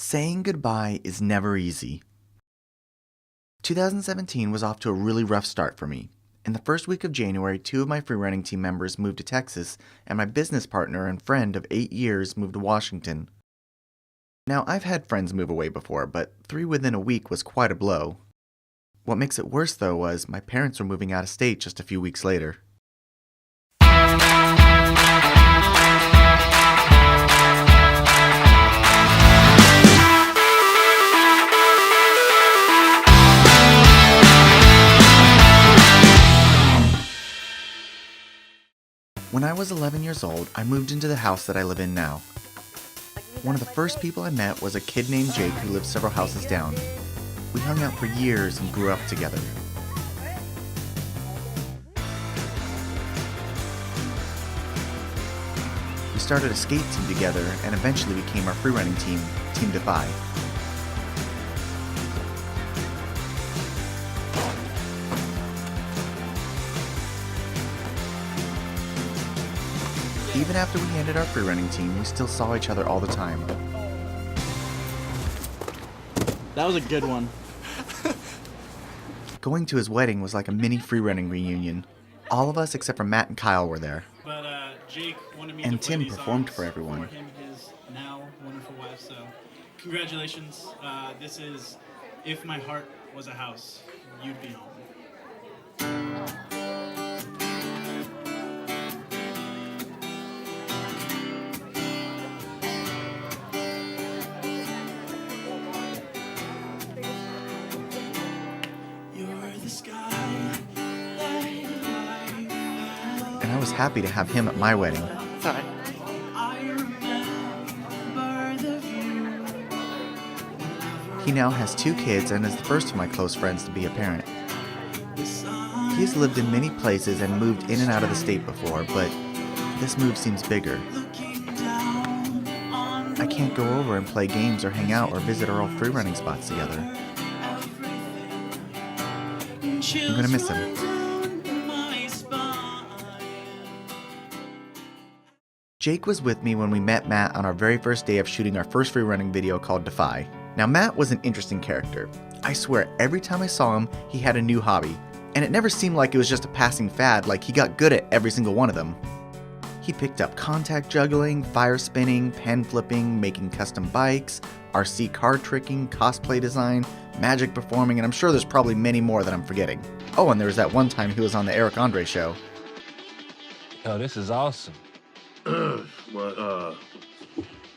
Saying goodbye is never easy. 2017 was off to a really rough start for me. In the first week of January, 2 of my freerunning team members moved to Texas, and my business partner and friend of 8 years moved to Washington. Now, I've had friends move away before, but 3 within a week was quite a blow. What makes it worse, though, was my parents were moving out of state just a few weeks later. When I was 11 years old, I moved into the house that I live in now. One of the first people I met was a kid named Jake who lived several houses down. We hung out for years and grew up together. We started a skate team together and eventually became our freerunning team, Team Defy. Even after we ended our freerunning team, we still saw each other all the time. That was a good one. Going to his wedding was like a mini freerunning reunion. All of us except for Matt and Kyle were there. But Jake wanted me And to play Tim these performed songs for everyone. him, his now wonderful wife. So, congratulations. This is "If My Heart Was a House, You'd Be Home." And I was happy to have him at my wedding. Sorry. He now has 2 kids and is the first of my close friends to be a parent. He's lived in many places and moved in and out of the state before, but this move seems bigger. I can't go over and play games or hang out or visit our old freerunning spots together. I'm gonna miss him. Jake was with me when we met Matt on our very first day of shooting our first freerunning video called Defy. Now, Matt was an interesting character. I swear, every time I saw him, he had a new hobby. And it never seemed like it was just a passing fad, like he got good at every single one of them. He picked up contact juggling, fire spinning, pen flipping, making custom bikes, RC car tricking, cosplay design, magic performing, and I'm sure there's probably many more that I'm forgetting. Oh, and there was that one time he was on the Eric Andre show. Yo, this is awesome.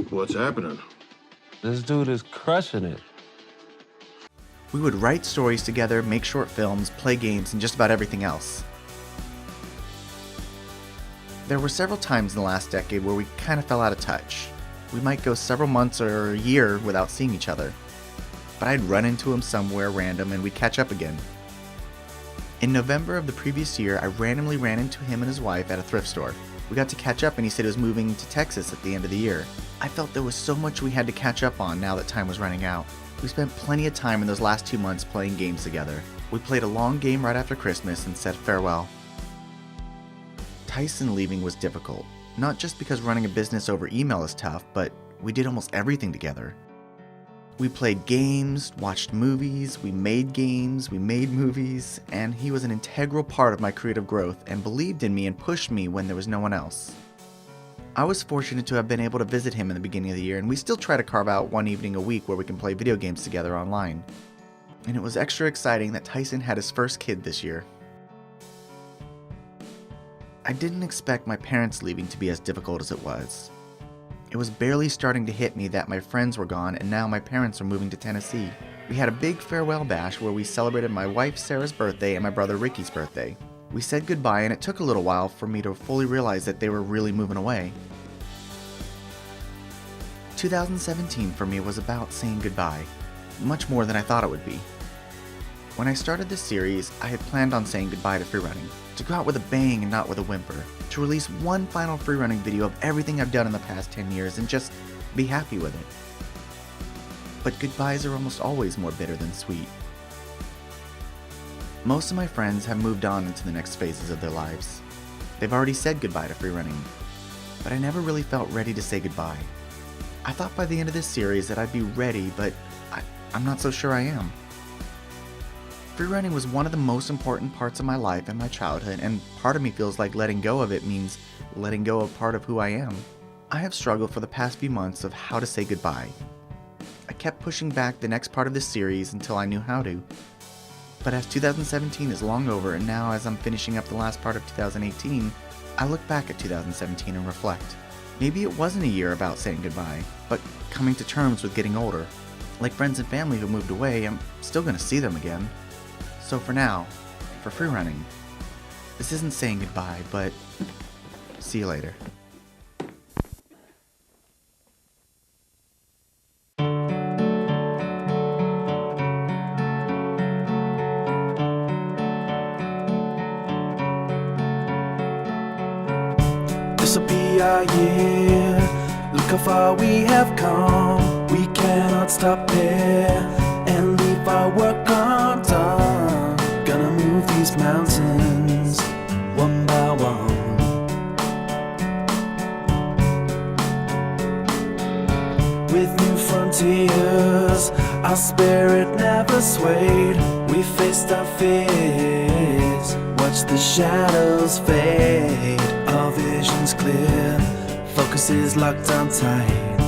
What's happening? This dude is crushing it. We would write stories together, make short films, play games, and just about everything else. There were several times in the last decade where we kind of fell out of touch. We might go several months or a year without seeing each other. But I'd run into him somewhere random and we'd catch up again. In November of the previous year, I randomly ran into him and his wife at a thrift store. We got to catch up and he said he was moving to Texas at the end of the year. I felt there was so much we had to catch up on now that time was running out. We spent plenty of time in those last 2 months playing games together. We played a long game right after Christmas and said farewell. Tyson leaving was difficult, not just because running a business over email is tough, but we did almost everything together. We played games, watched movies, we made games, we made movies, and he was an integral part of my creative growth and believed in me and pushed me when there was no one else. I was fortunate to have been able to visit him in the beginning of the year, and we still try to carve out one evening a week where we can play video games together online. And it was extra exciting that Tyson had his first kid this year. I didn't expect my parents leaving to be as difficult as it was. It was barely starting to hit me that my friends were gone and now my parents are moving to Tennessee. We had a big farewell bash where we celebrated my wife Sarah's birthday and my brother Ricky's birthday. We said goodbye and it took a little while for me to fully realize that they were really moving away. 2017 for me was about saying goodbye, much more than I thought it would be. When I started this series, I had planned on saying goodbye to freerunning, to go out with a bang and not with a whimper, to release one final freerunning video of everything I've done in the past 10 years and just be happy with it. But goodbyes are almost always more bitter than sweet. Most of my friends have moved on into the next phases of their lives. They've already said goodbye to freerunning, but I never really felt ready to say goodbye. I thought by the end of this series that I'd be ready, but I'm not so sure I am. Freerunning was one of the most important parts of my life and my childhood, and part of me feels like letting go of it means letting go of part of who I am. I have struggled for the past few months of how to say goodbye. I kept pushing back the next part of this series until I knew how to. But as 2017 is long over, and now as I'm finishing up the last part of 2018, I look back at 2017 and reflect. Maybe it wasn't a year about saying goodbye, but coming to terms with getting older. Like friends and family who moved away, I'm still gonna see them again. So for now, for Freerunning, this isn't saying goodbye, but see you later. This'll be our year. Look how far we have come. We cannot stop here and leave our work undone. Gonna move these mountains one by one. With new frontiers, our spirit never swayed. We faced our fears, watched the shadows fade. Our vision's clear, focus is locked on tight.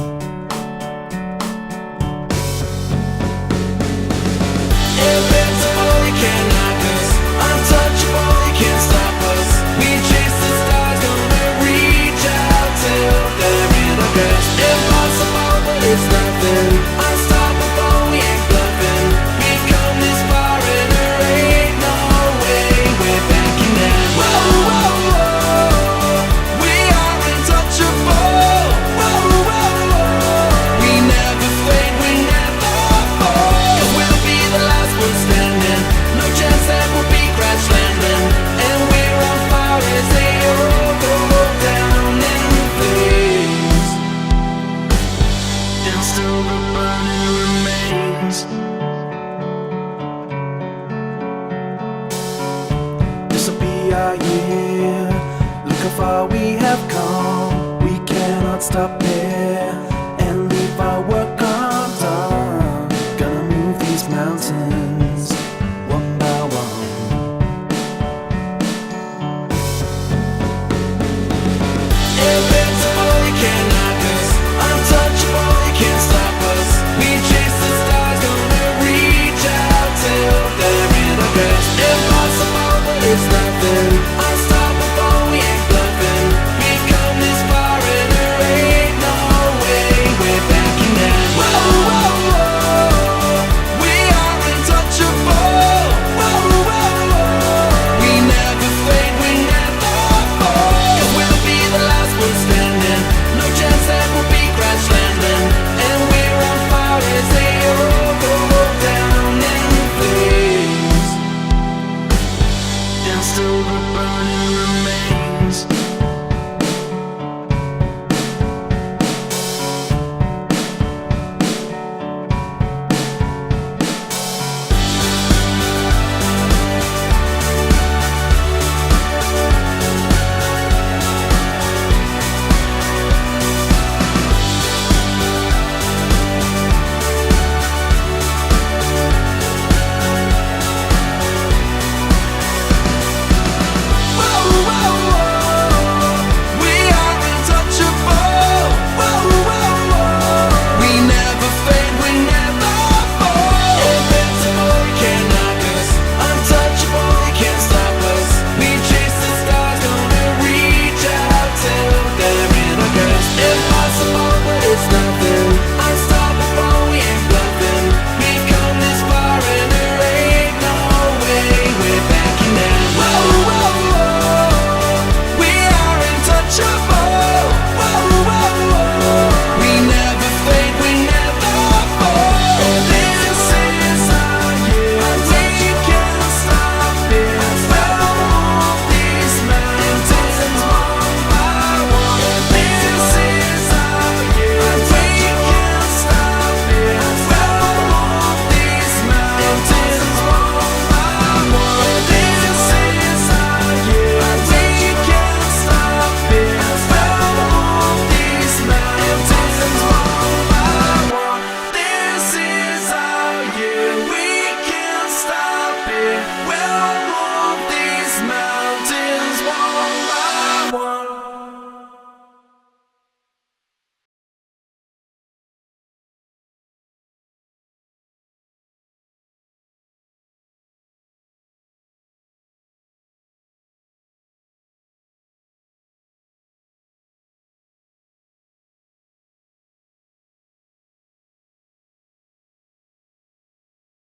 Invincible, you can't knock us. Untouchable, you can't stop us. We chase the stars, gonna reach out till they're in our grasp. Impossible, but it's nothing. Unstoppable, we ain't bluffing. We've come this far and there ain't no way we're backing down. Whoa, whoa, whoa. We are untouchable. Whoa, whoa, whoa. We never fade, we never fall. 'Cause we'll be the last one standing. No chance that we'll be crash landing. And we're on fire as they all go down in flames. And still the burning remains. This'll be our year. Look how far we have come. We cannot stop here